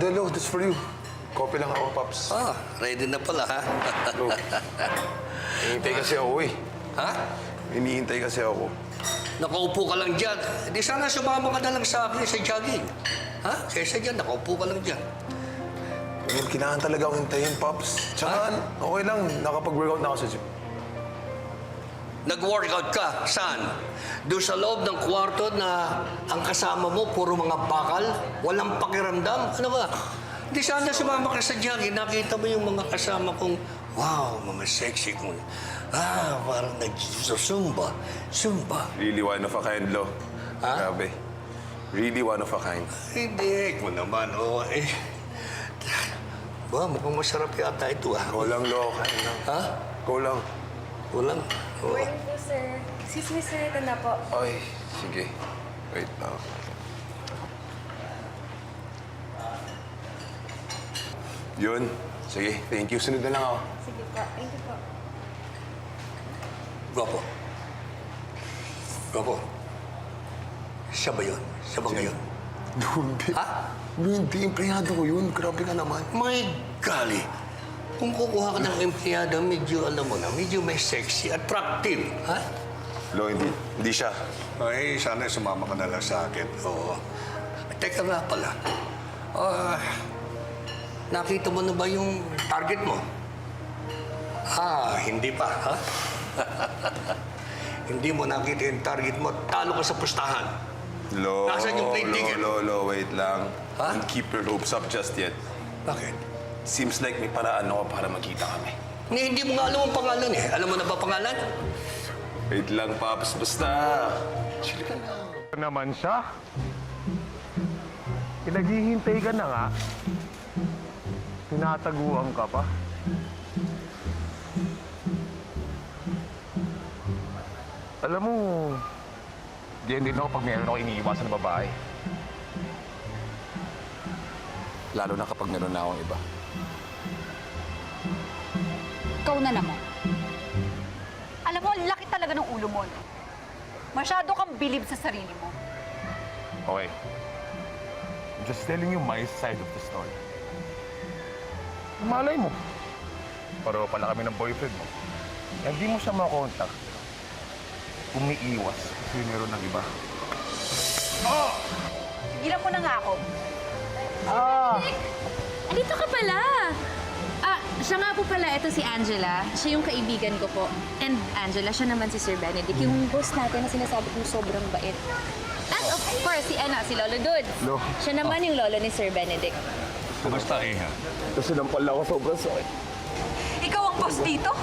Delo, this for you. Kopi lang ako, Pops. Ready na pala, ha? Lo. Hinihintay kasi ako eh. Ha? Hinihintay kasi ako. Nakaupo ka lang dyan. Di sana sumama ka na lang sa akin sa jogging. Ha? Kaysa dyan, nakaupo ka lang dyan. Ngayon, kailangan talaga akong hintayin, Pops. Tsaka, okay lang. Nakapag-workout na ako sa gym. Nag-workout ka? Saan? Doon sa loob ng kwarto na ang kasama mo, puro mga bakal, walang pakiramdam. Ano ba? Di sana sumama ka sa jogging. Nakita mo yung mga kasama kong, wow, mga sexy kong, parang nag-zumba. Zumba. Really one of a kind, Lo. Ha? Grabe. Really one of a kind. Hindi, ko naman, Ba, mukhang masarap yata ito, ha? Ikaw lang, Lo. Kain lang. Ha? Ikaw lang. Walang. Morning po, sir. Excuse me, sir. Ito na po. Ay, sige. Wait lang. Yun. Sige, thank you. Sunod na lang ako. Sige po. Thank you po. Gwapo. Gwapo. Siya ba yun? Siya ba ngayon? Hindi. Ha? Hindi, empleyado ko yun. Grabe ka naman. My golly. Kung kukuha ka ng empleyado, medyo, alam mo na, medyo may sexy, attractive. Ha? Lo, hindi siya. Ay, sana sumama ka na lang sa akin. Oo. Teka nga pala. Nakita mo na ba yung target mo? Hindi pa, ha? Hindi mo nakita yung target mo, talo ka sa pustahan. Lo, Nasaan yung plane ticket? Lo, wait lang. Ha? Don't keep your hopes up just yet. Bakit? Seems like may paraan ako para magkita kami. Hindi mo nga alam ang pangalan eh. Alam mo na ba pangalan? Wait lang, Pops. Basta. Chill ka lang. Naman siya. Pinaghihintay ka na nga. Tinataguan ka pa. Alam mo, diyan din ako pag meron ako iniiwasan na babae. Lalo na kapag meron na akong iba. Ikaw na naman. Alam mo, ang laki talaga ng ulo mo. No? Masyado kang bilib sa sarili mo. Okay. I'm just telling you my side of the story. Malay mo. Pareho pala kami ng boyfriend mo. Hindi mo siya makontak. Umiiwas kasi meron ng iba. Tigilan mo na nga ako. Dito ka pala. Siya nga po pala, ito si Angela. Siya yung kaibigan ko po. And Angela, siya naman si Sir Benedict, yung boss natin na sinasabi kong sobrang bait. At of course, si Lolo Dud. Lo. Siya naman yung lolo ni Sir Benedict. Kumusta, Iha? Kasi nampal ako sobrang sakit. Ikaw ang boss dito?